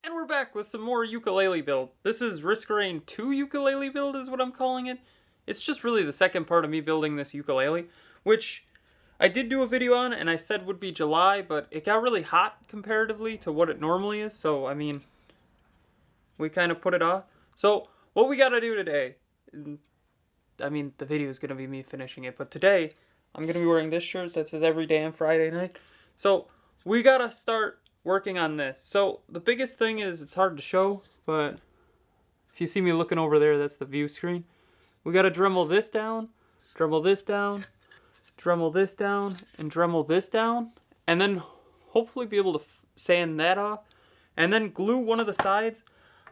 And we're back with some more ukulele build. This is Risk Rain 2 ukulele build is what I'm calling it. It's just really the second part of me building this ukulele, which I did do a video on and I said would be July, but it got really hot comparatively to what it normally is, so I mean, we kind of put it off. So what we gotta do today, I mean, the video is gonna be me finishing it, but today I'm gonna be wearing this shirt that says every day on Friday night. So we gotta start working on this. So the biggest thing is, it's hard to show, but if you see me looking over there, that's the view screen. We gotta Dremel this down, Dremel this down, Dremel this down, and Dremel this down, and then hopefully be able to sand that off, and then glue one of the sides.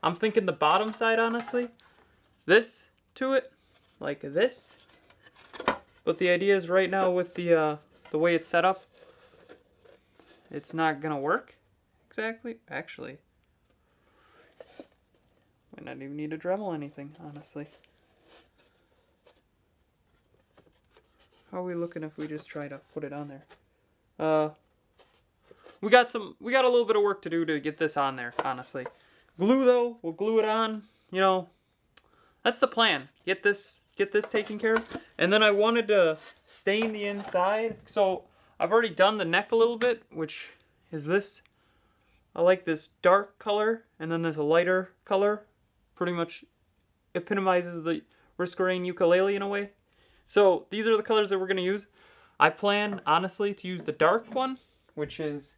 I'm thinking the bottom side, honestly, this to it, like this. But the idea is right now with the way it's set up, it's not gonna work exactly. Actually, might not even need to Dremel anything, honestly. How are we looking if we just try to put it on there? We got a little bit of work to do to get this on there, honestly. Glue though, we'll glue it on, you know. That's the plan. Get this taken care of. And then I wanted to stain the inside. So I've already done the neck a little bit, which is this. I like this dark color, and then there's a lighter color. Pretty much epitomizes the Risk Rain ukulele in a way. So these are the colors that we're going to use. I plan, honestly, to use the dark one, which is,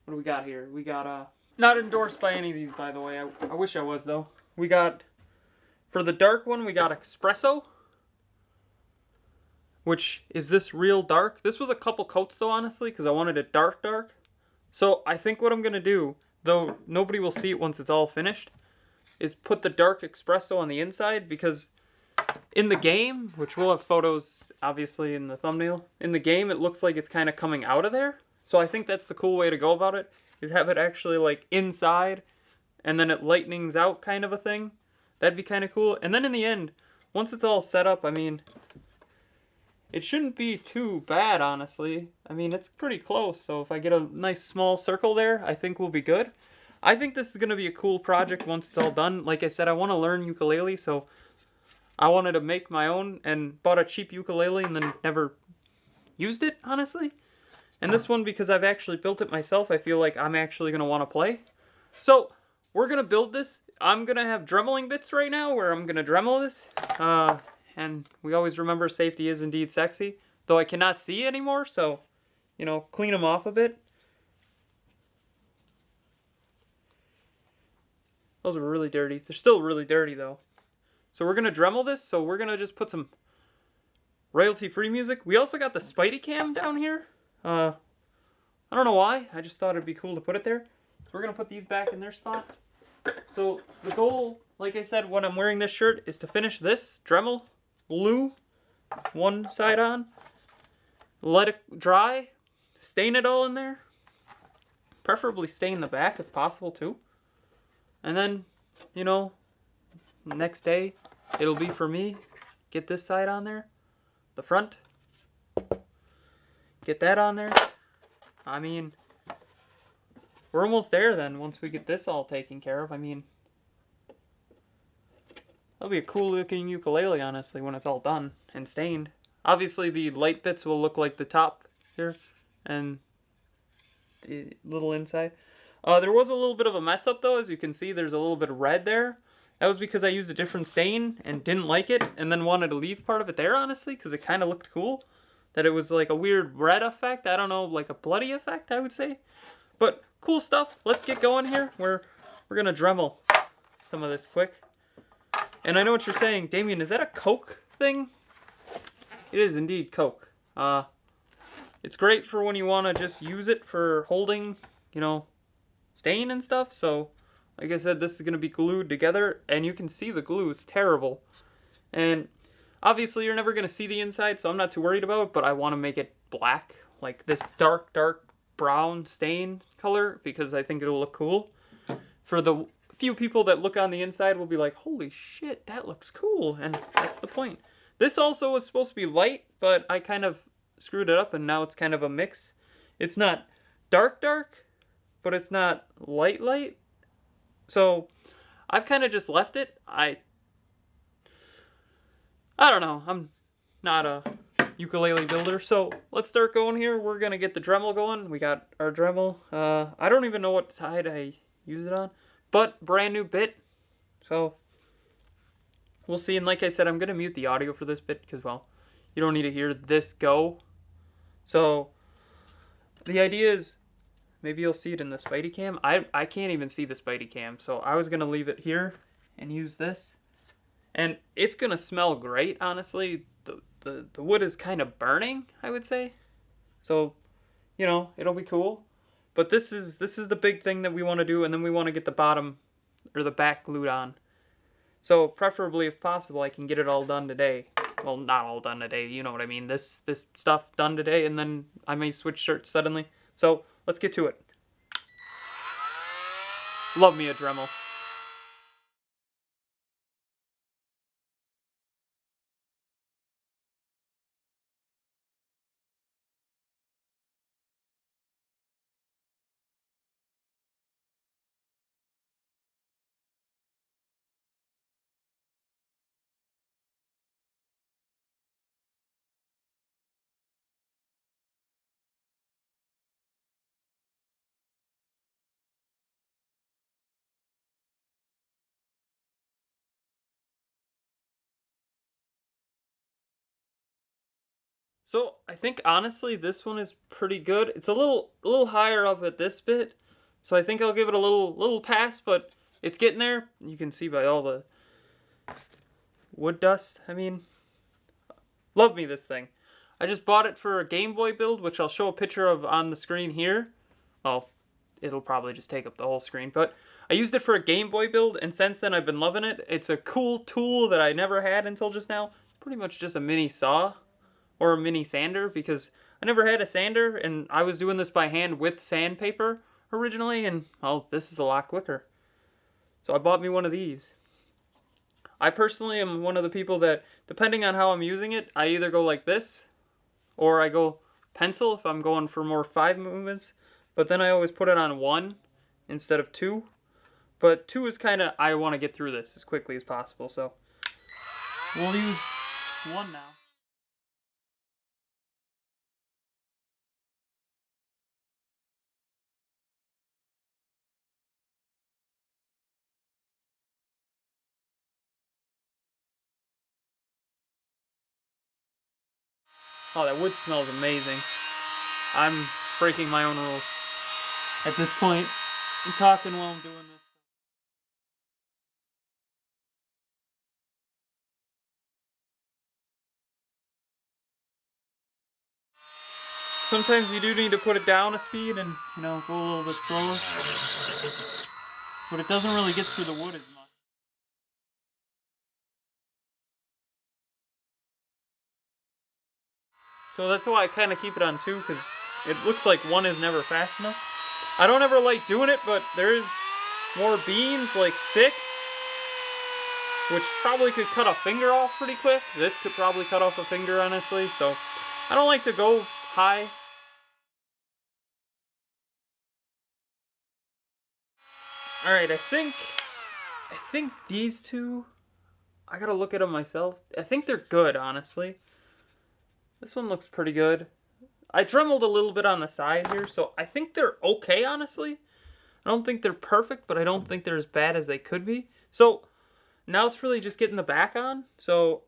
what do we got here? We got, not endorsed by any of these, by the way. I wish I was, though. We got, for the dark one, we got Espresso, which is this real dark. This was a couple coats, though, honestly, because I wanted it dark, dark. So I think what I'm going to do, though nobody will see it once it's all finished, is put the dark Espresso on the inside, because in the game, which we'll have photos, obviously, in the thumbnail, in the game, it looks like it's kind of coming out of there. So I think that's the cool way to go about it, is have it actually, like, inside, and then it lightnings out kind of a thing. That'd be kind of cool. And then in the end, once it's all set up, I mean, it shouldn't be too bad, honestly. I mean, it's pretty close, so if I get a nice small circle there, I think we'll be good. I think this is going to be a cool project once it's all done. Like I said, I want to learn ukulele, so I wanted to make my own and bought a cheap ukulele and then never used it, honestly. And this one, because I've actually built it myself, I feel like I'm actually going to want to play. So we're going to build this. I'm going to have Dremeling bits right now where I'm going to Dremel this. And we always remember safety is indeed sexy. Though I cannot see anymore, so, you know, clean them off a bit. Those were really dirty. They're still really dirty, though. So we're going to Dremel this, so we're going to just put some royalty-free music. We also got the Spidey cam down here. I don't know why. I just thought it'd be cool to put it there. So we're going to put these back in their spot. So the goal, like I said, when I'm wearing this shirt, is to finish this, Dremel, glue one side on, let it dry, stain it all in there. Preferably stain the back if possible, too. And then, you know, next day, it'll be for me. Get this side on there. The front. Get that on there. I mean, we're almost there then once we get this all taken care of. I mean, that'll be a cool looking ukulele, honestly, when it's all done and stained. Obviously, the light bits will look like the top here and the little inside. There was a little bit of a mess up, though. As you can see, there's a little bit of red there. That was because I used a different stain and didn't like it, and then wanted to leave part of it there, honestly, because it kind of looked cool. That it was like a weird red effect. I don't know, like a bloody effect, I would say. But cool stuff. Let's get going here. We're going to Dremel some of this quick. And I know what you're saying, Damien, is that a Coke thing? It is indeed Coke. It's great for when you want to just use it for holding, you know, stain and stuff. So, like I said, this is going to be glued together, and you can see the glue. It's terrible. And obviously, you're never going to see the inside, so I'm not too worried about it, but I want to make it black, like this dark, dark brown stain color, because I think it'll look cool. For the few people that look on the inside will be like, holy shit, that looks cool, and that's the point. This also was supposed to be light, but I kind of screwed it up, and now it's kind of a mix. It's not dark, dark, but it's not light, light. So I've kind of just left it. I don't know. I'm not a ukulele builder. So let's start going here. We're going to get the Dremel going. We got our Dremel. I don't even know what side I use it on. But brand new bit. So we'll see. And like I said, I'm going to mute the audio for this bit because, well, you don't need to hear this go. So the idea is maybe you'll see it in the Spidey cam. I can't even see the Spidey cam. So I was going to leave it here and use this. And it's going to smell great, honestly. The wood is kind of burning, I would say. So, you know, it'll be cool. But this is the big thing that we want to do, and then we want to get the bottom or the back glued on. So, preferably, if possible, I can get it all done today. Well, not all done today, you know what I mean. This stuff done today, and then I may switch shirts suddenly. So, let's get to it. Love me a Dremel. So I think honestly this one is pretty good. It's a little higher up at this bit, so I think I'll give it a little pass, but it's getting there. You can see by all the wood dust. I mean, love me this thing. I just bought it for a Game Boy build, which I'll show a picture of on the screen here. Well, it'll probably just take up the whole screen, but I used it for a Game Boy build, and since then I've been loving it. It's a cool tool that I never had until just now. Pretty much just a mini saw. Or a mini sander, because I never had a sander, and I was doing this by hand with sandpaper originally, and well, this is a lot quicker. So I bought me one of these. I personally am one of the people that, depending on how I'm using it, I either go like this, or I go pencil if I'm going for more 5 movements, but then I always put it on 1 instead of 2. But 2 is kind of, I want to get through this as quickly as possible, so we'll use 1 now. Oh, that wood smells amazing. I'm breaking my own rules. At this point, I'm talking while I'm doing this. Sometimes you do need to put it down a speed and, you know, go a little bit slower. But it doesn't really get through the wood as much. So that's why I kind of keep it on 2, because it looks like 1 is never fast enough. I don't ever like doing it, but there's more beans, like 6, which probably could cut a finger off pretty quick. This could probably cut off a finger, honestly, so I don't like to go high. Alright, I think these two, I gotta look at them myself. I think they're good, honestly. This one looks pretty good. I dremeled a little bit on the side here, so I think they're okay, honestly. I don't think they're perfect, but I don't think they're as bad as they could be. So now it's really just getting the back on. So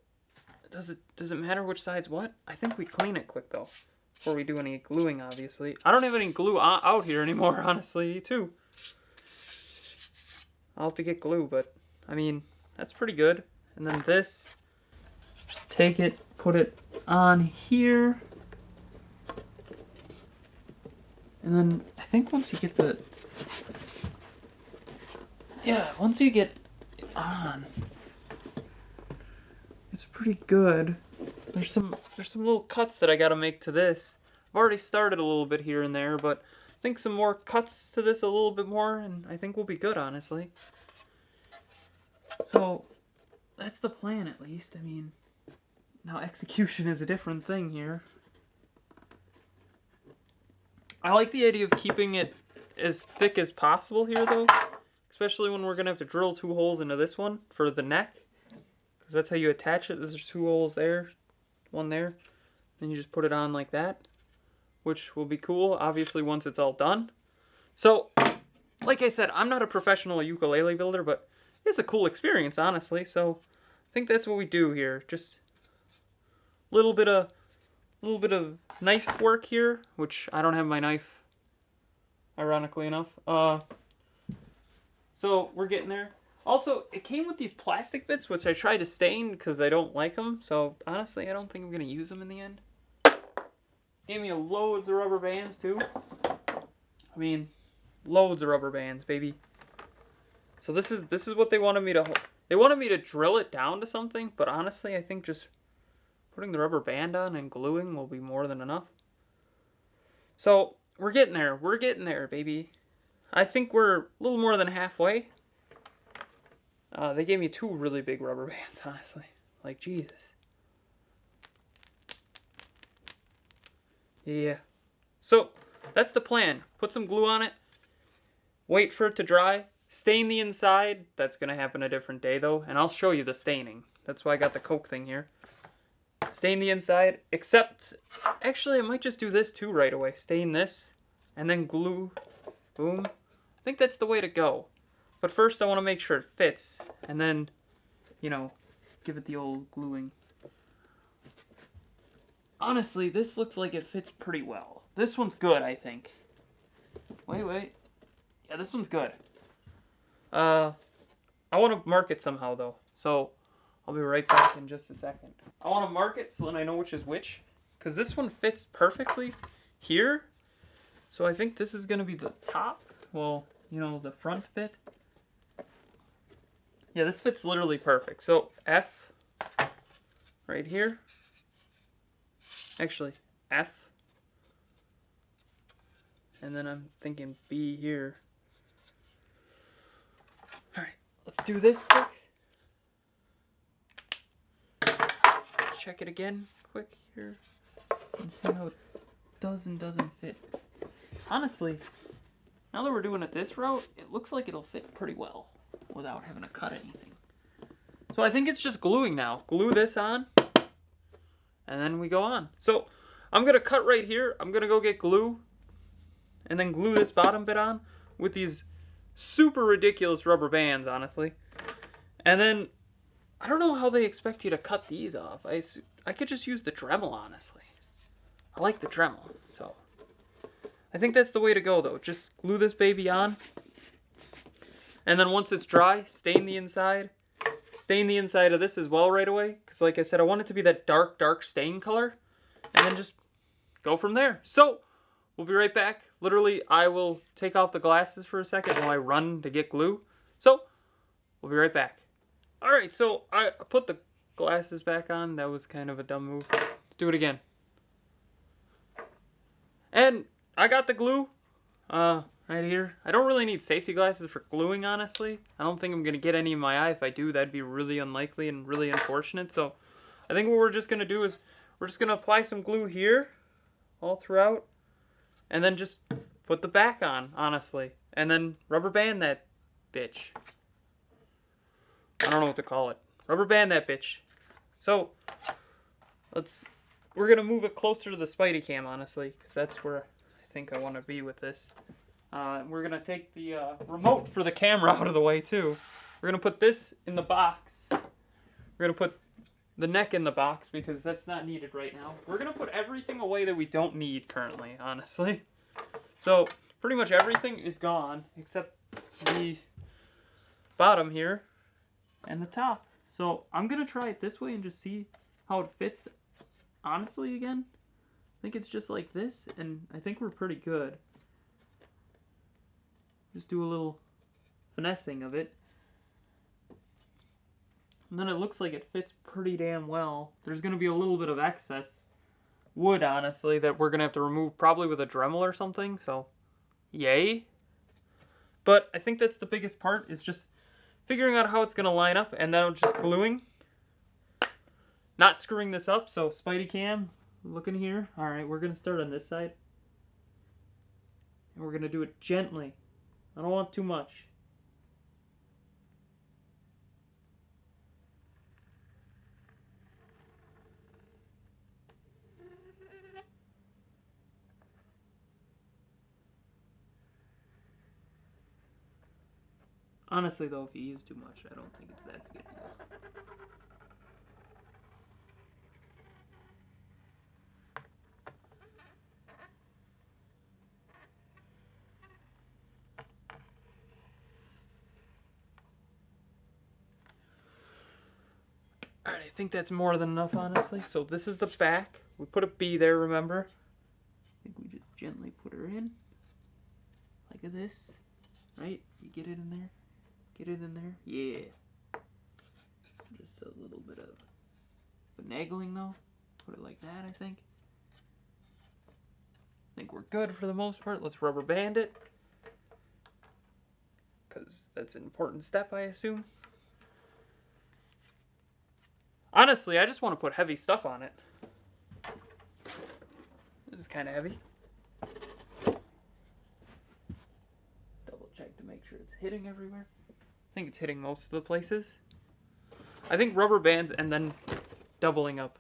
does it matter which side's what? I think we clean it quick, though, before we do any gluing, obviously. I don't have any glue out here anymore, honestly, too. I'll have to get glue, but, I mean, that's pretty good. And then this, just take it, put it on here. And then I think once you get once you get it on, it's pretty good. There's some little cuts that I gotta make to this. I've already started a little bit here and there, but I think some more cuts to this a little bit more, and I think we'll be good, honestly. So that's the plan, at least. I mean, now execution is a different thing here. I like the idea of keeping it as thick as possible here, though, especially when we're going to have to drill 2 holes into this one for the neck, because that's how you attach it. There's 2 holes there, 1 there, then you just put it on like that, which will be cool, obviously, once it's all done. So, like I said, I'm not a professional ukulele builder, but it's a cool experience, honestly. So, I think that's what we do here. Just a little bit of knife work here, which I don't have my knife, ironically enough. So we're getting there. Also, it came with these plastic bits, which I tried to stain because I don't like them. So honestly, I don't think I'm gonna use them in the end. Gave me loads of rubber bands too. I mean, loads of rubber bands, baby. So this is what they wanted me to. They wanted me to drill it down to something, but honestly, I think just putting the rubber band on and gluing will be more than enough. So we're getting there. We're getting there, baby. I think we're a little more than halfway. They gave me 2 really big rubber bands, honestly. Like, Jesus. Yeah. So, that's the plan. Put some glue on it. Wait for it to dry. Stain the inside. That's going to happen a different day, though. And I'll show you the staining. That's why I got the Coke thing here. Stain the inside. Except, actually, I might just do this, too, right away. Stain this. And then glue. Boom. I think that's the way to go. But first I want to make sure it fits. And then, you know, give it the old gluing. Honestly, this looks like it fits pretty well. This one's good, I think. Wait. Yeah, this one's good. I want to mark it somehow, though. So, I'll be right back in just a second. I want to mark it so then I know which is which. Because this one fits perfectly here. So I think this is going to be the top. Well, you know, the front bit. Yeah, this fits literally perfect. So F right here. Actually, F. And then I'm thinking B here. Alright, let's do this quick. Check it again quick here. And see how it does and doesn't fit. Honestly, now that we're doing it this route, it looks like it'll fit pretty well without having to cut anything. So I think it's just gluing now. Glue this on, and then we go on. So I'm going to cut right here. I'm going to go get glue, and then glue this bottom bit on with these super ridiculous rubber bands, honestly. And then, I don't know how they expect you to cut these off. I could just use the Dremel, honestly. I like the Dremel, so I think that's the way to go, though. Just glue this baby on. And then once it's dry, stain the inside. Stain the inside of this as well right away. Because like I said, I want it to be that dark, dark stain color. And then just go from there. So, we'll be right back. Literally, I will take off the glasses for a second while I run to get glue. So, we'll be right back. Alright, so I put the glasses back on. That was kind of a dumb move. Let's do it again. And I got the glue right here. I don't really need safety glasses for gluing, honestly. I don't think I'm going to get any in my eye. If I do, that'd be really unlikely and really unfortunate. So I think what we're just going to do is we're just going to apply some glue here all throughout. And then just put the back on, honestly. And then rubber band that bitch. I don't know what to call it. Rubber band that bitch. So we're going to move it closer to the Spidey cam, honestly. Because that's where I think I want to be with this. We're going to take the remote for the camera out of the way, too. We're going to put this in the box. We're going to put the neck in the box because that's not needed right now. We're going to put everything away that we don't need currently, honestly. So, pretty much everything is gone except the bottom here and the top. So, I'm going to try it this way and just see how it fits honestly again. I think it's just like this, and I think we're pretty good. Just do a little finessing of it. And then it looks like it fits pretty damn well. There's going to be a little bit of excess wood, honestly, that we're going to have to remove probably with a Dremel or something, so yay. But I think that's the biggest part, is just figuring out how it's going to line up, and then just gluing. Not screwing this up, so Spidey cam, looking here. Alright, we're going to start on this side. And we're going to do it gently. I don't want too much. Honestly, though, if you use too much, I don't think it's that big a deal. Alright, I think that's more than enough, honestly. So this is the back. We put a B there, remember? I think we just gently put her in. Like this. Right? You get it in there? Get it in there? Yeah. Just a little bit of finagling, though. Put it like that, I think. I think we're good for the most part. Let's rubber band it. Because that's an important step, I assume. Honestly, I just want to put heavy stuff on it. This is kind of heavy. Double check to make sure it's hitting everywhere. I think it's hitting most of the places. I think rubber bands and then doubling up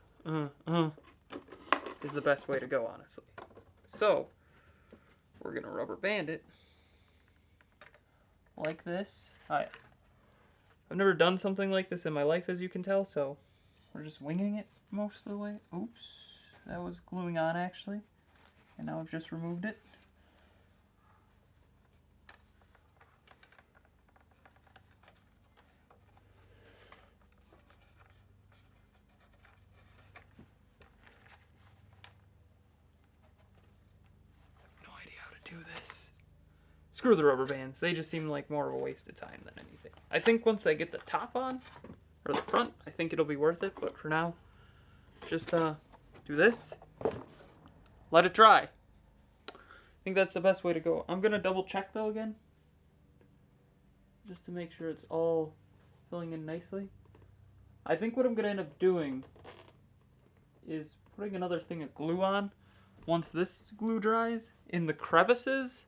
is the best way to go, honestly. So, we're going to rubber band it like this. I've never done something like this in my life, as you can tell, so we're just winging it most of the way. Oops, that was gluing on, actually. And now I've just removed it. No idea how to do this. Screw the rubber bands. They just seem like more of a waste of time than anything. I think once I get the top on, or the front, I think it'll be worth it. But for now, just do this. Let it dry. I think that's the best way to go. I'm going to double check, though, again. Just to make sure it's all filling in nicely. I think what I'm going to end up doing is putting another thing of glue on once this glue dries in the crevices.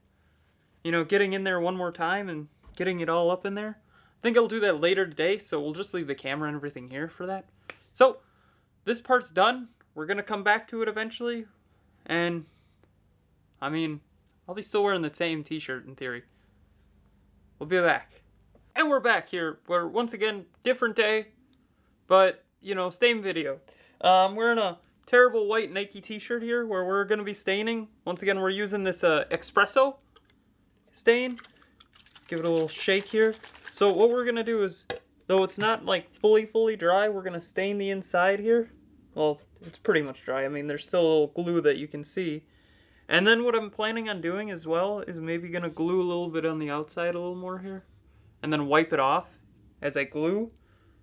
You know, getting in there one more time and getting it all up in there. I think I'll do that later today, so we'll just leave the camera and everything here for that. So, this part's done. We're going to come back to it eventually. And, I mean, I'll be still wearing the same t-shirt in theory. We'll be back. And we're back here. We're, once again, different day. But, you know, same video. I'm wearing a terrible white Nike t-shirt here where we're going to be staining. Once again, we're using this espresso stain. Give it a little shake here. So what we're going to do is, though it's not like fully dry, we're going to stain the inside here. Well, it's pretty much dry. I mean, there's still a little glue that you can see. And then what I'm planning on doing as well is maybe going to glue a little bit on the outside a little more here. And then wipe it off as I glue.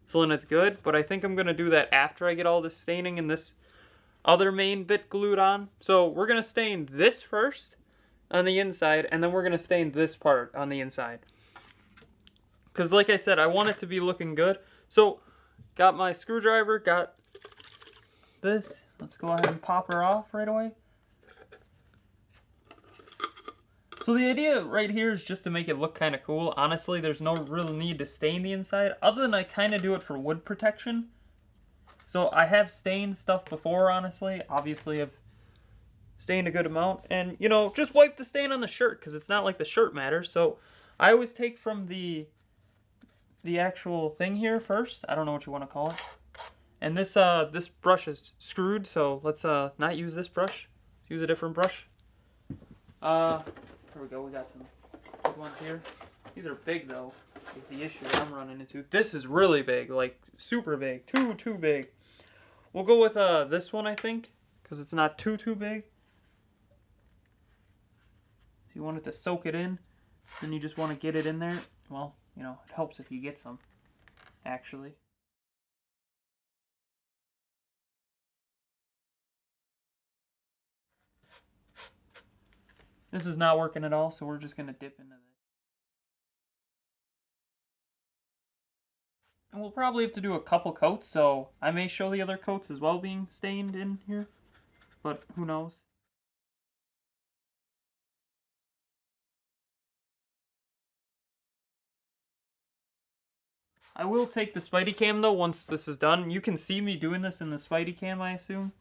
So then it's good. But I think I'm going to do that after I get all this staining and this other main bit glued on. So we're going to stain this first on the inside. And then we're going to stain this part on the inside. Because like I said, I want it to be looking good. So got my screwdriver, got this. Let's go ahead and pop her off right away. So the idea right here is just to make it look kind of cool. Honestly, there's no real need to stain the inside, other than I kind of do it for wood protection. So I have stained stuff before, honestly. Obviously, I've stained a good amount. And, you know, just wipe the stain on the shirt, because it's not like the shirt matters. So I always take from the actual thing here first. I don't know what you want to call it. And this this brush is screwed, so let's not use this brush. Let's use a different brush. There we go, we got some big ones here. These are big, though, is the issue I'm running into. This is really big, like super big, too big. We'll go with this one, I think, because it's not too big. If you want it to soak it in, then you just want to get it in there. Well, you know, it helps if you get some, actually. This is not working at all, so we're just going to dip into this. And we'll probably have to do a couple coats, so I may show the other coats as well being stained in here. But who knows? I will take the Spidey cam, though, once this is done. You can see me doing this in the Spidey cam, I assume.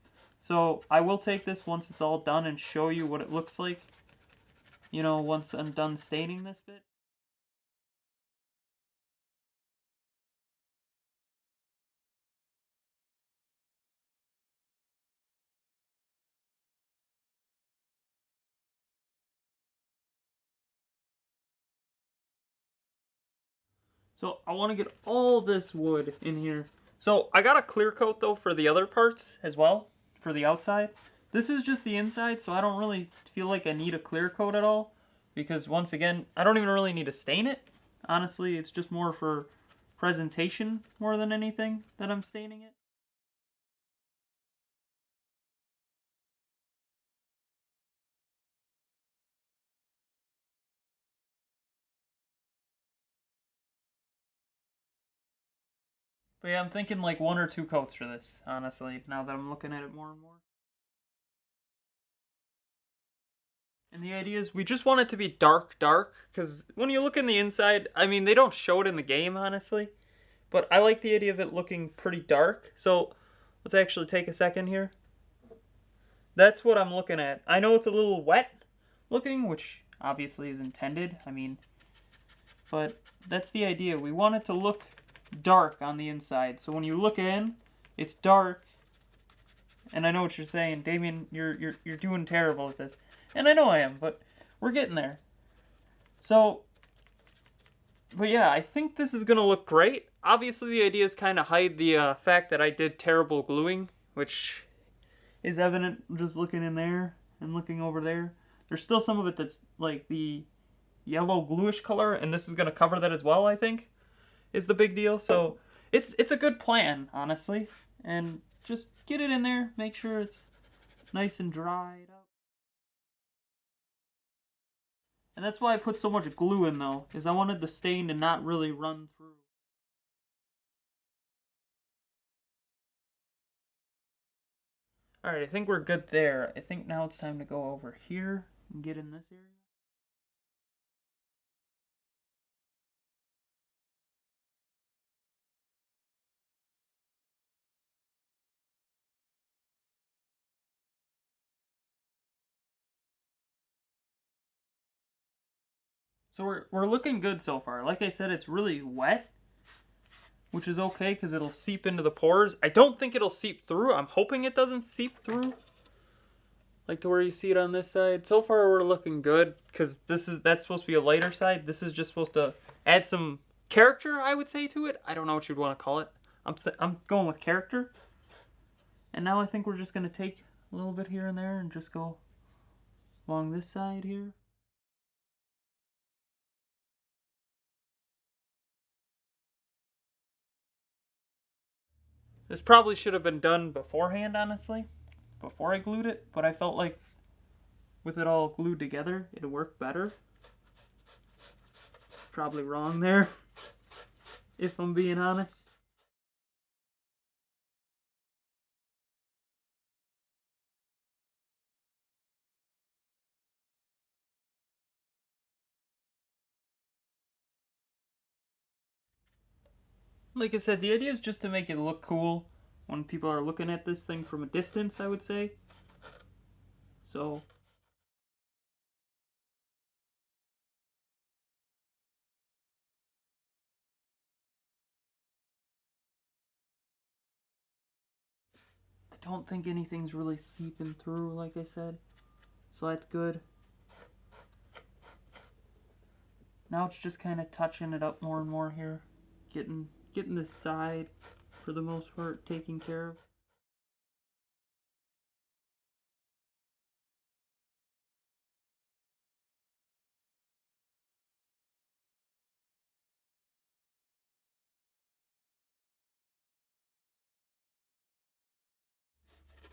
So I will take this once it's all done and show you what it looks like. You know, once I'm done staining this bit. So I want to get all this wood in here. So I got a clear coat though for the other parts as well, for the outside. This is just the inside, so I don't really feel like I need a clear coat at all. Because once again, I don't even really need to stain it. Honestly, it's just more for presentation more than anything that I'm staining it. But yeah, I'm thinking like 1 or 2 coats for this, honestly, now that I'm looking at it more and more. And the idea is we just want it to be dark, dark, because when you look in the inside, I mean, they don't show it in the game, honestly. But I like the idea of it looking pretty dark. So let's actually take a second here. That's what I'm looking at. I know it's a little wet looking, which obviously is intended. I mean, but that's the idea. We want it to look dark on the inside. So when you look in, it's dark. And I know what you're saying, Damien. You're doing terrible at this, and I know I am, but we're getting there. So, but yeah, I think this is gonna look great. Obviously, the idea is kind of hide the fact that I did terrible gluing, which is evident just looking in there and looking over there. There's still some of it that's like the yellow bluish color, and this is gonna cover that as well. I think is the big deal. So it's a good plan, honestly, and just get it in there. Make sure it's nice and dried up. And that's why I put so much glue in though, is I wanted the stain to not really run through. Alright, I think we're good there. I think now it's time to go over here and get in this area. So we're looking good so far. Like I said, it's really wet, which is okay because it'll seep into the pores. I don't think it'll seep through. I'm hoping it doesn't seep through. Like to where you see it on this side. So far we're looking good because that's supposed to be a lighter side. This is just supposed to add some character, I would say, to it. I don't know what you'd want to call it. I'm going with character. And now I think we're just going to take a little bit here and there and just go along this side here. This probably should have been done beforehand, honestly, before I glued it, but I felt like with it all glued together, it'd work better. Probably wrong there, if I'm being honest. Like I said, the idea is just to make it look cool when people are looking at this thing from a distance, I would say. So, I don't think anything's really seeping through, like I said. So that's good. Now it's just kind of touching it up more and more here. Getting this side, for the most part, taken care of.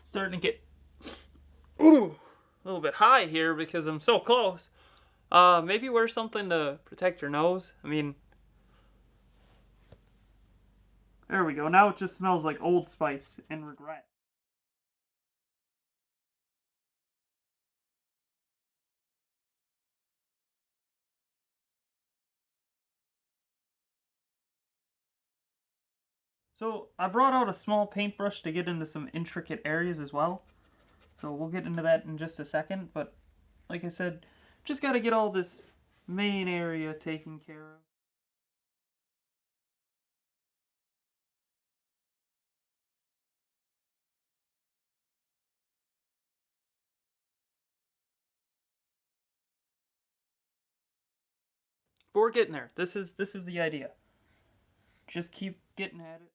Starting to get ooh, a little bit high here because I'm so close. Maybe wear something to protect your nose. I mean, there we go. Now it just smells like Old Spice and regret. So I brought out a small paintbrush to get into some intricate areas as well. So we'll get into that in just a second. But like I said, just got to get all this main area taken care of. But we're getting there. This is the idea. just keep getting at it.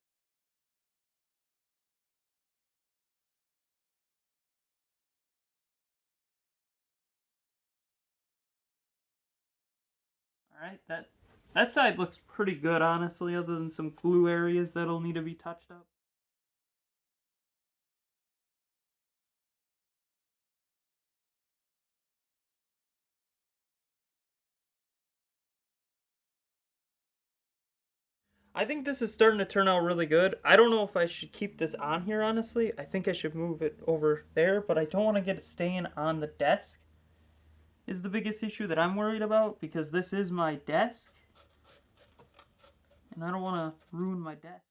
Alright, that side looks pretty good, honestly, other than some glue areas that'll need to be touched up. I think this is starting to turn out really good. I don't know if I should keep this on here, honestly. I think I should move it over there, but I don't want to get it staying on the desk is the biggest issue that I'm worried about, because this is my desk, and I don't want to ruin my desk.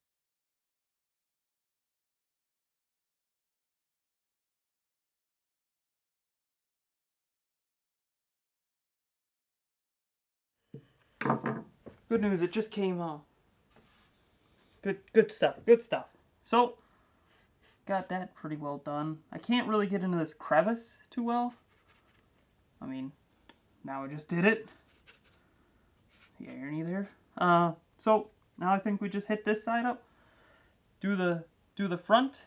Good news, it just came off. Good stuff, good stuff. So, got that pretty well done. I can't really get into this crevice too well. I mean, now I just did it. The irony there. So now I think we just hit this side up, do the front,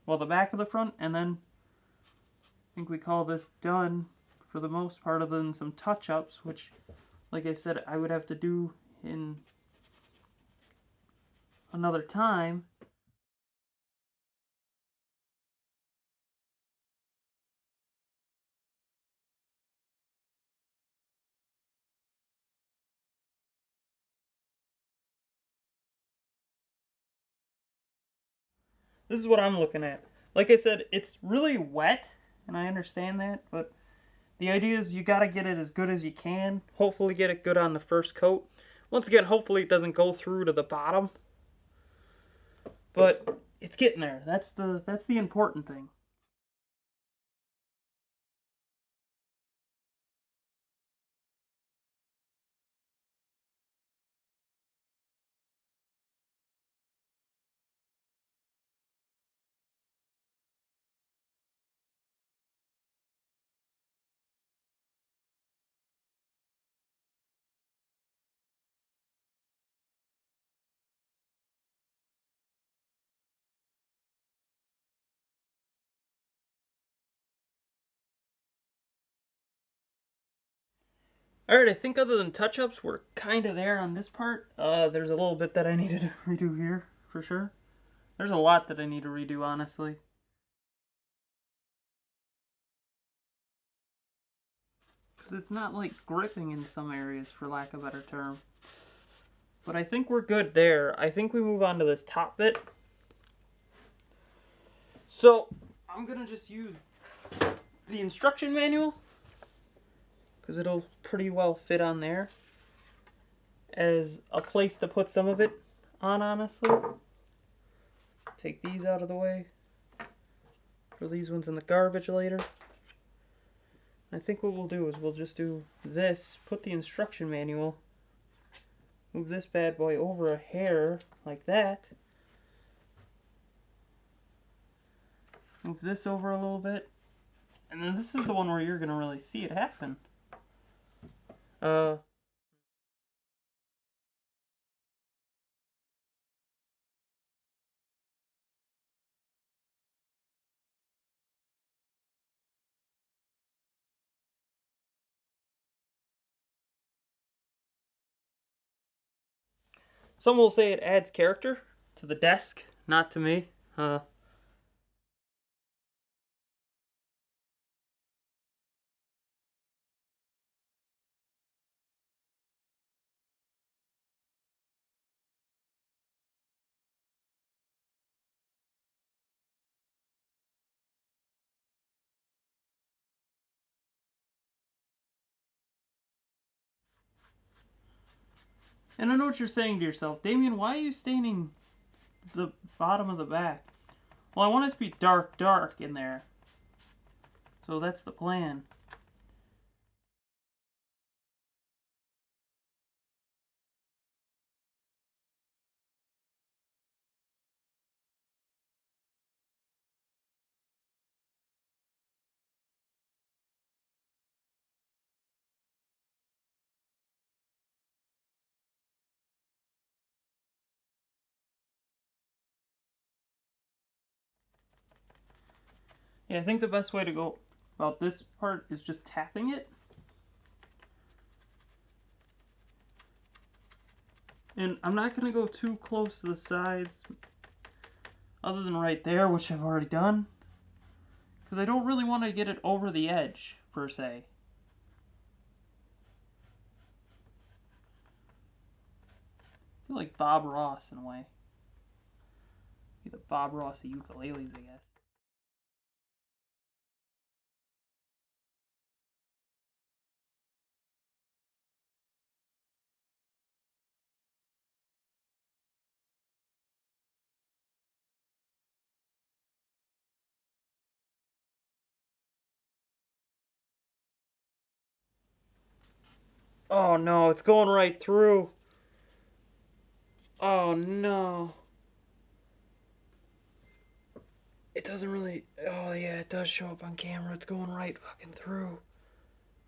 well, the back of the front, and then I think we call this done for the most part, other than some touch-ups, which, like I said, I would have to do in another time. This is what I'm looking at. Like I said, it's really wet, and I understand that, but the idea is you gotta get it as good as you can. Hopefully get it good on the first coat. Once again, hopefully it doesn't go through to the bottom. But it's getting there. That's the important thing. Alright, I think other than touch-ups, we're kind of there on this part. There's a little bit that I needed to redo here, for sure. There's a lot that I need to redo, honestly. Because it's not, like, gripping in some areas, for lack of a better term. But I think we're good there. I think we move on to this top bit. So, I'm going to just use the instruction manual, because it'll pretty well fit on there, as a place to put some of it on, honestly. Take these out of the way. Throw these ones in the garbage later. I think what we'll do is we'll just do this, put the instruction manual, move this bad boy over a hair like that. Move this over a little bit. And then this is the one where you're going to really see it happen. Some will say it adds character to the desk, not to me. And I know what you're saying to yourself, Damien, why are you staining the bottom of the back? Well, I want it to be dark, dark in there. So that's the plan. Yeah, I think the best way to go about this part is just tapping it. And I'm not going to go too close to the sides, other than right there, which I've already done. Because I don't really want to get it over the edge, per se. I feel like Bob Ross, in a way. Be the Bob Ross of ukuleles, I guess. Oh no, it's going right through. Oh no. It doesn't really... Oh yeah, it does show up on camera. It's going right fucking through.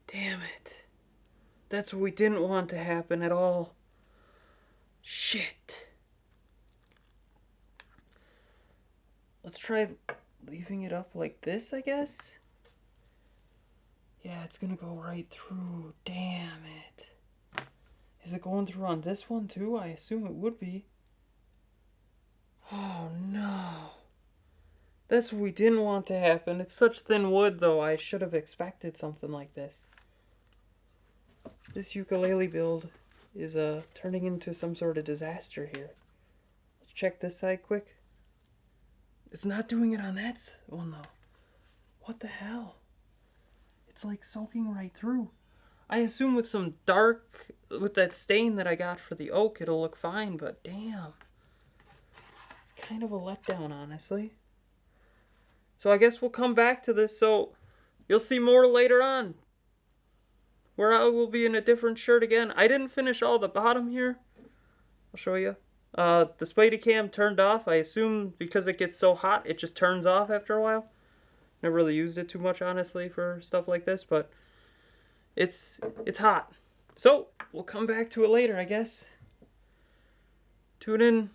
Damn it. That's what we didn't want to happen at all. Shit. Let's try leaving it up like this, I guess. Yeah, it's gonna go right through. Damn it. Is it going through on this one too? I assume it would be. Oh no. That's what we didn't want to happen. It's such thin wood, though. I should have expected something like this. This ukulele build is turning into some sort of disaster here. Let's check this side quick. It's not doing it on that one, though. What the hell? It's like soaking right through. I assume with some dark, with that stain that I got for the oak, it'll look fine, but damn. It's kind of a letdown, honestly. So I guess we'll come back to this, so you'll see more later on, where I will be in a different shirt again. I didn't finish all the bottom here. I'll show you. The Spidey cam turned off. I assume because it gets so hot, it just turns off after a while. Never really used it too much, honestly, for stuff like this, but it's hot. So we'll come back to it later, I guess. Tune in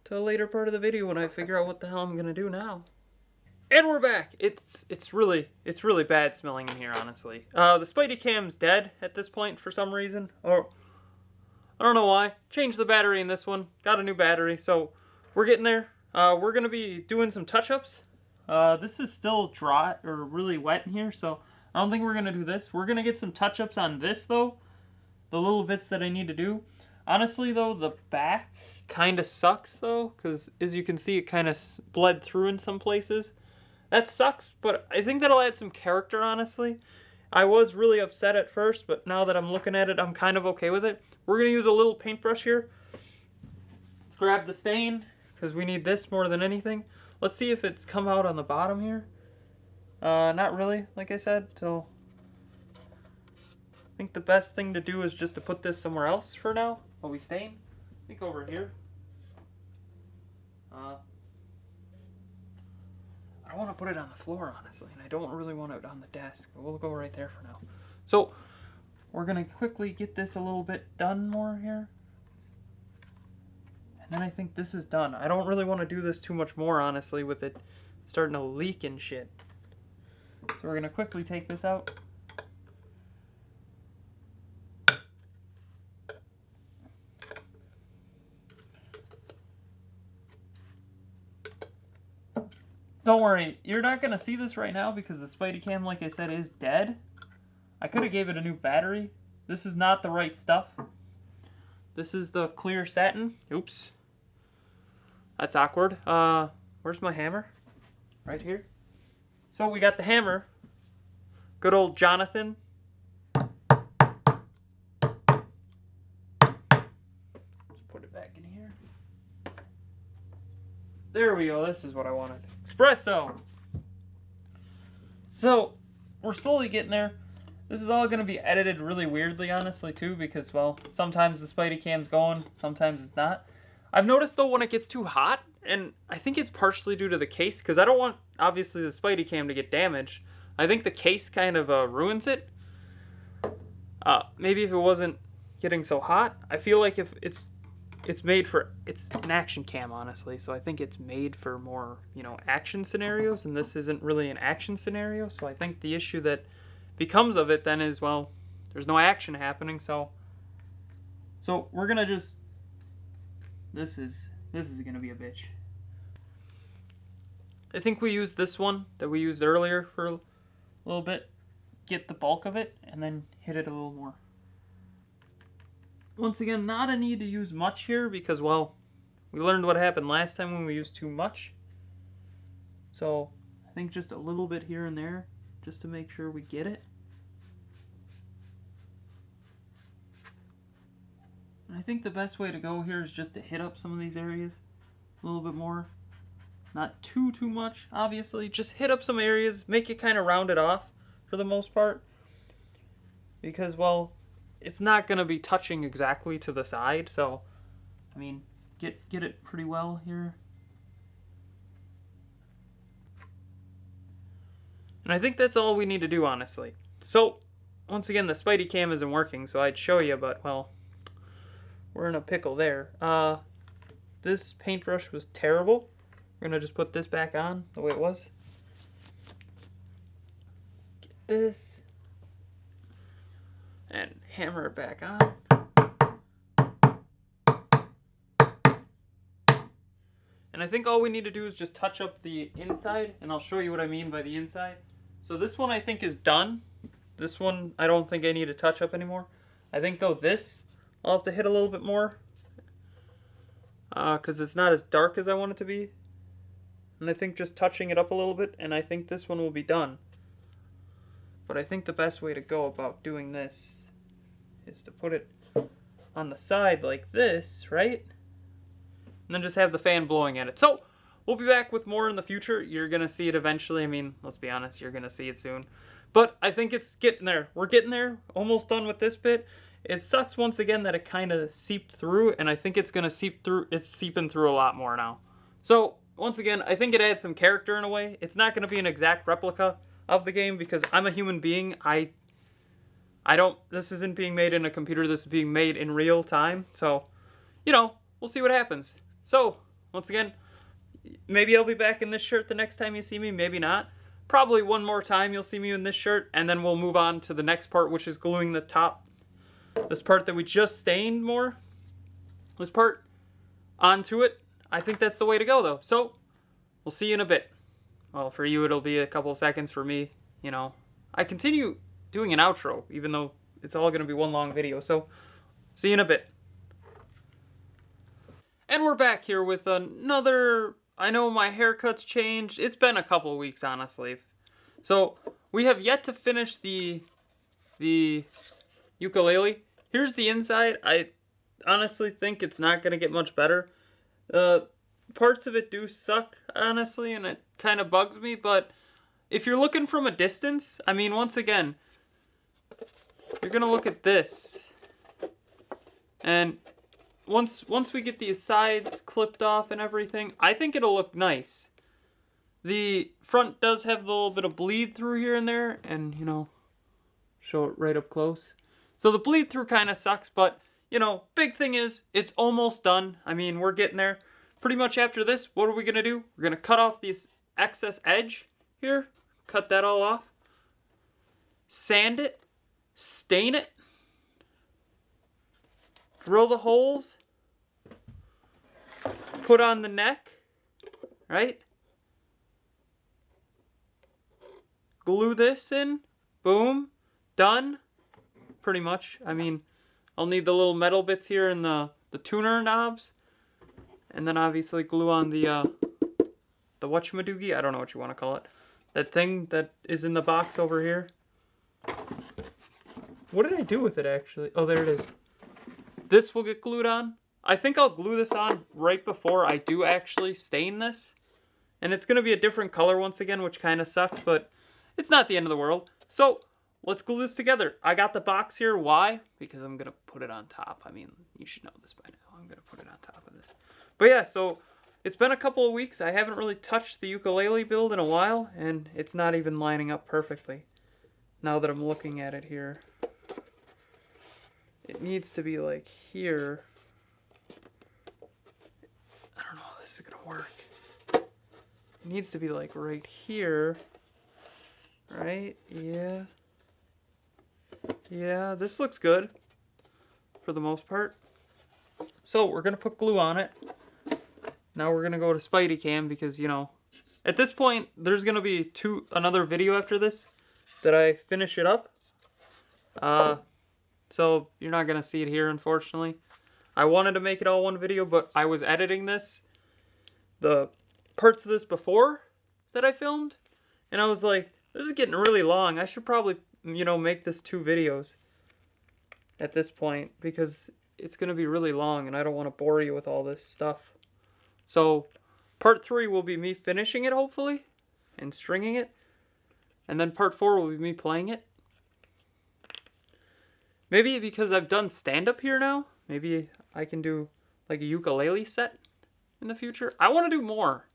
to a later part of the video when I figure out what the hell I'm gonna do now. And we're back. It's really bad smelling in here, honestly. The Spidey cam's dead at this point for some reason, or I don't know why. Changed the battery in this one. Got a new battery, so we're getting there. We're gonna be doing some touch-ups. This is still dry or really wet in here, so I don't think we're gonna do this. We're gonna get some touch-ups on this though. The little bits that I need to do. Honestly though, the back kind of sucks though, because as you can see, it kind of bled through in some places. That sucks, but I think that'll add some character, honestly. I was really upset at first, but now that I'm looking at it, I'm kind of okay with it. We're going to use a little paintbrush here. Let's grab the stain, because we need this more than anything. Let's see if it's come out on the bottom here. Not really, like I said, so I think the best thing to do is just to put this somewhere else for now, while we stain. I think over here. I want to put it on the floor, honestly, and I don't really want it on the desk, but we'll go right there for now. So, we're going to quickly get this a little bit done more here. And then I think this is done. I don't really want to do this too much more, honestly, with it starting to leak and shit. So we're going to quickly take this out. Don't worry, you're not going to see this right now because the Spidey cam, like I said, is dead. I could have gave it a new battery. This is not the right stuff. This is the clear satin. Oops. That's awkward. Where's my hammer? Right here. So we got the hammer. Good old Jonathan. Just put it back in here. There we go. This is what I wanted. Espresso. So, we're slowly getting there. This is all going to be edited really weirdly, honestly, too, because, well, sometimes the Spidey cam's going, sometimes it's not. I've noticed, though, when it gets too hot, and I think it's partially due to the case, because I don't want, obviously, the Spidey cam to get damaged. I think the case kind of ruins it. Maybe if it wasn't getting so hot. I feel like if it's it's made for, it's an action cam, honestly, so I think it's made for more, you know, action scenarios, and this isn't really an action scenario, so I think the issue that becomes of it then is, well, there's no action happening, so we're gonna just, this is gonna be a bitch. I think we used this one that we used earlier for a little bit, get the bulk of it, and then hit it a little more. Once again, not a need to use much here because, well, we learned what happened last time when we used too much. So I think just a little bit here and there just to make sure we get it. And I think the best way to go here is just to hit up some of these areas a little bit more. Not too much, obviously. Just hit up some areas, make it kind of rounded off for the most part. Because, well, it's not going to be touching exactly to the side, so, I mean, get it pretty well here. And I think that's all we need to do, honestly. So, once again, the Spidey cam isn't working, so I'd show you, but, well, we're in a pickle there. This paintbrush was terrible. We're going to just put this back on the way it was. Get this. And hammer it back on. And I think all we need to do is just touch up the inside, and I'll show you what I mean by the inside. So this one I think is done. This one I don't think I need to touch up anymore. I think though this, I'll have to hit a little bit more. Because it's not as dark as I want it to be. And I think just touching it up a little bit, and I think this one will be done. But I think the best way to go about doing this is to put it on the side like this, right? And then just have the fan blowing at it. So, we'll be back with more in the future. You're going to see it eventually. I mean, let's be honest, you're going to see it soon. But I think it's getting there. We're getting there. Almost done with this bit. It sucks once again that it kind of seeped through, and I think it's going to seep through. It's seeping through a lot more now. So, once again, I think it adds some character in a way. It's not going to be an exact replica of the game because I'm a human being. I don't, this isn't being made in a computer, this is being made in real time. So, you know, we'll see what happens. So, once again, maybe I'll be back in this shirt the next time you see me, maybe not. Probably one more time you'll see me in this shirt, and then we'll move on to the next part, which is gluing the top, this part that we just stained more, this part, onto it. I think that's the way to go, though. So, we'll see you in a bit. Well, for you, it'll be a couple seconds. For me, you know, I continue doing an outro, even though it's all going to be one long video. So, see you in a bit. And we're back here with another, I know my haircut's changed. It's been a couple weeks, honestly. So, we have yet to finish the ukulele. Here's the inside. I honestly think it's not going to get much better. Parts of it do suck, honestly, and it kind of bugs me, but if you're looking from a distance, I mean, once again, you're going to look at this, and once we get these sides clipped off and everything, I think it'll look nice. The front does have a little bit of bleed through here and there, and, you know, show it right up close. So the bleed through kind of sucks, but, you know, big thing is, it's almost done. I mean, we're getting there. Pretty much after this, what are we going to do? We're going to cut off this excess edge here. Cut that all off. Sand it. Stain it. Drill the holes. Put on the neck. Right? Glue this in. Boom. Done. Pretty much. I mean, I'll need the little metal bits here and the tuner knobs. And then obviously glue on the whatchamadoogie, I don't know what you want to call it. That thing that is in the box over here. What did I do with it actually? Oh, there it is. This will get glued on. I think I'll glue this on right before I do actually stain this. And it's going to be a different color once again, which kind of sucks, but it's not the end of the world. So, let's glue this together. I got the box here. Why? Because I'm going to put it on top. I mean, you should know this by now. I'm going to put it on top of this. But yeah, so it's been a couple of weeks. I haven't really touched the ukulele build in a while, and it's not even lining up perfectly. Now that I'm looking at it here. It needs to be like here. this is gonna work. It needs to be like right here. Right? Yeah. Yeah, this looks good for the most part. So we're gonna put glue on it. Now we're gonna go to Spidey Cam because, you know, at this point there's gonna be another video after this that I finish it up. So you're not gonna see it here, unfortunately. I wanted to make it all one video, but I was editing the parts of this before that I filmed, and I was like, this is getting really long. I should probably, you know, make this 2 videos at this point because it's gonna be really long and I don't want to bore you with all this stuff. So part 3 will be me finishing it, hopefully, and stringing it, and then part 4 will be me playing it. Maybe because I've done stand-up here now, maybe I can do like a ukulele set in the future. I want to do more.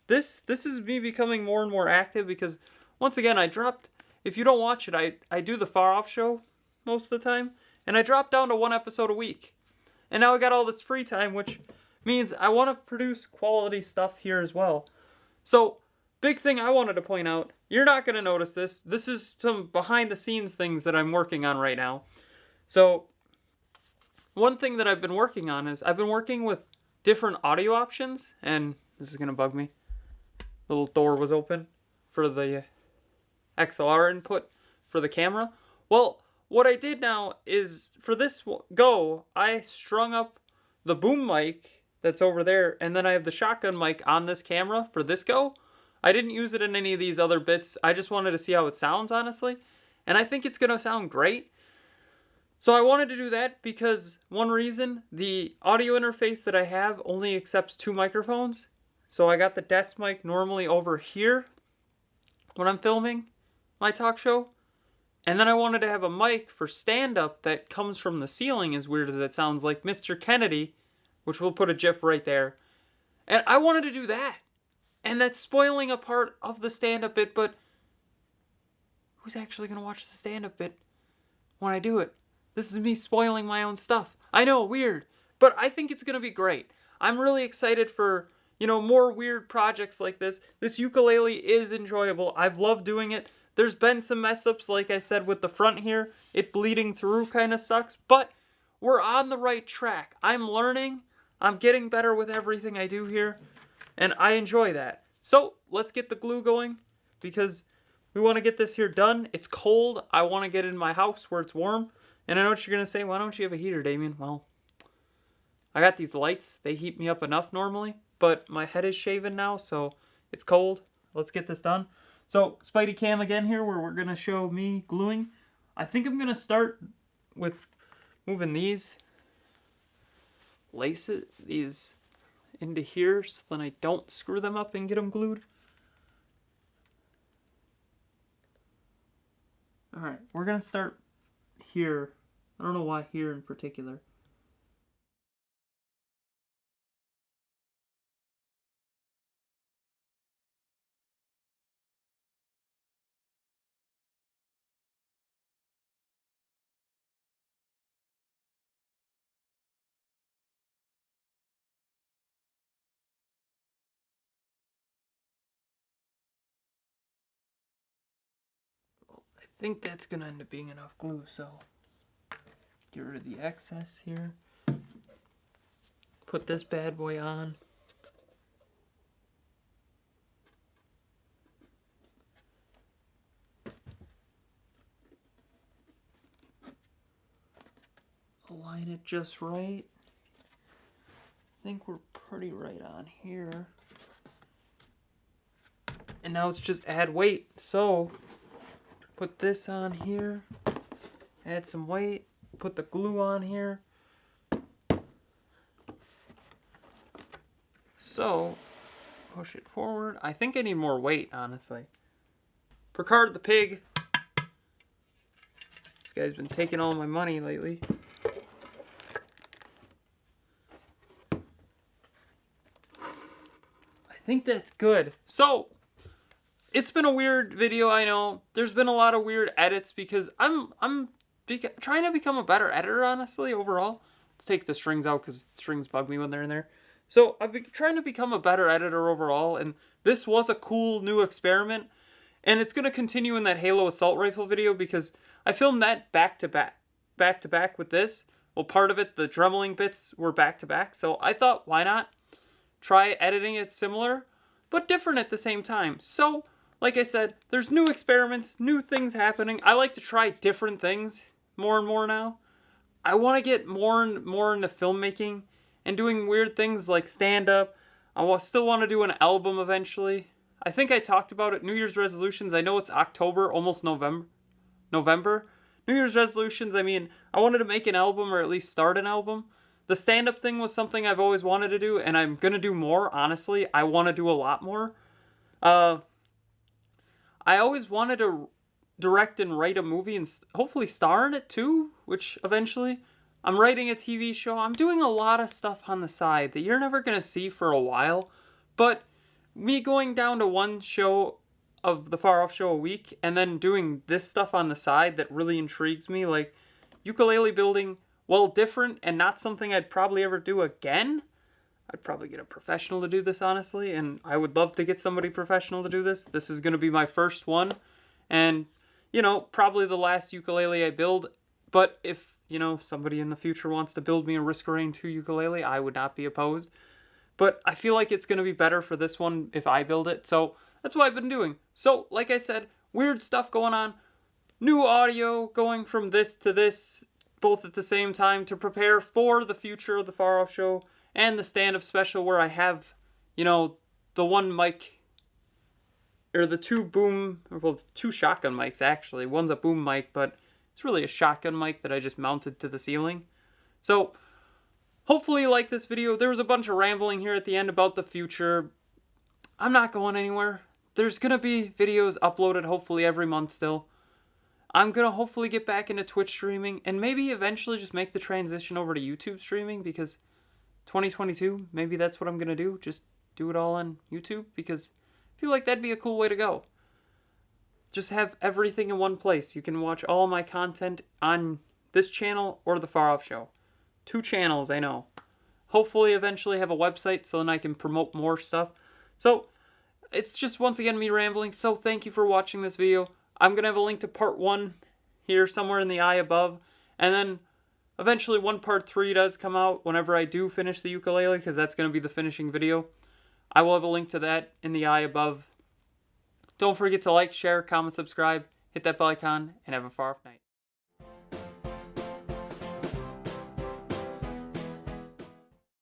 This is me becoming more and more active because, once again, I dropped, if you don't watch it, I do the Far Off show most of the time, and I dropped down to 1 episode a week. And now I got all this free time, which means I want to produce quality stuff here as well. So, big thing I wanted to point out, you're not going to notice this. This is some behind the scenes things that I'm working on right now. So, one thing that I've been working on is I've been working with different audio options, and this is going to bug me. Little door was open for the XLR input for the camera. Well, what I did now is for this go, I strung up the boom mic that's over there, and then I have the shotgun mic on this camera for this go. I didn't use it in any of these other bits. I just wanted to see how it sounds, honestly. And I think it's going to sound great. So I wanted to do that because, one reason, the audio interface that I have only accepts 2 microphones. So I got the desk mic normally over here when I'm filming my talk show. And then I wanted to have a mic for stand-up that comes from the ceiling, as weird as it sounds, like Mr. Kennedy, which we'll put a GIF right there. And I wanted to do that. And that's spoiling a part of the stand-up bit, but who's actually going to watch the stand-up bit when I do it? This is me spoiling my own stuff. I know, weird, but I think it's going to be great. I'm really excited for, you know, more weird projects like this. This ukulele is enjoyable. I've loved doing it. There's been some mess ups, like I said, with the front here. It bleeding through kind of sucks, but we're on the right track. I'm learning. I'm getting better with everything I do here, and I enjoy that. So let's get the glue going because we want to get this here done. It's cold. I want to get in my house where it's warm. And I know what you're going to say, why don't you have a heater, Damien? Well, I got these lights. They heat me up enough normally, but my head is shaven now, so it's cold. Let's get this done. So, Spidey Cam again here, where we're going to show me gluing. I think I'm going to start with moving these laces, these into here, so then I don't screw them up and get them glued. Alright, we're going to start here. I don't know why here in particular. I think that's going to end up being enough glue, so get rid of the excess here. Put this bad boy on. Align it just right. I think we're pretty right on here. And now it's just add weight. So, put this on here. Add some weight. Put the glue on here. So, push it forward. I think I need more weight, honestly. Picard the pig. This guy's been taking all my money lately. I think that's good. So, it's been a weird video, I know. There's been a lot of weird edits because I'm trying to become a better editor, honestly, overall. Let's take the strings out because strings bug me when they're in there. So I've been trying to become a better editor overall, and this was a cool new experiment. And it's going to continue in that Halo Assault Rifle video because I filmed that back to back with this. Well, part of it, the dremeling bits were back to back. So I thought, why not try editing it similar, but different at the same time. So, like I said, there's new experiments, new things happening. I like to try different things more and more now. I want to get more and more into filmmaking and doing weird things like stand-up. I still want to do an album eventually. I think I talked about it, New Year's resolutions. I know it's October, almost November. New Year's resolutions, I mean, I wanted to make an album or at least start an album. The stand-up thing was something I've always wanted to do, and I'm going to do more, honestly. I want to do a lot more. I always wanted to direct and write a movie and hopefully star in it too, which eventually... I'm writing a TV show. I'm doing a lot of stuff on the side that you're never going to see for a while, but... me going down to one show of the Far Off Show a week and then doing this stuff on the side that really intrigues me, like ukulele building, while different and not something I'd probably ever do again. I'd probably get a professional to do this, honestly, and I would love to get somebody professional to do this. This is going to be my first one, and, you know, probably the last ukulele I build, but if, you know, somebody in the future wants to build me a Risk-A-Rain 2 ukulele, I would not be opposed. But I feel like it's going to be better for this one if I build it. So that's what I've been doing. So, like I said, weird stuff going on. New audio going from this to this, both at the same time, to prepare for the future of the Far Off Show and the stand-up special where I have, you know, the one mic, or the two shotgun mics, actually. One's a boom mic, but it's really a shotgun mic that I just mounted to the ceiling. So... hopefully you like this video. There was a bunch of rambling here at the end about the future. I'm not going anywhere. There's going to be videos uploaded hopefully every month still. I'm going to hopefully get back into Twitch streaming and maybe eventually just make the transition over to YouTube streaming because 2022, maybe that's what I'm going to do. Just do it all on YouTube because I feel like that'd be a cool way to go. Just have everything in one place. You can watch all my content on this channel or the Far Off Show. 2 channels, I know. Hopefully eventually have a website so then I can promote more stuff. So, it's just once again me rambling. So, thank you for watching this video. I'm going to have a link to part 1 here somewhere in the eye above. And then, eventually part 3 does come out whenever I do finish the ukulele, because that's going to be the finishing video. I will have a link to that in the eye above. Don't forget to like, share, comment, subscribe, hit that bell icon, and have a far off night.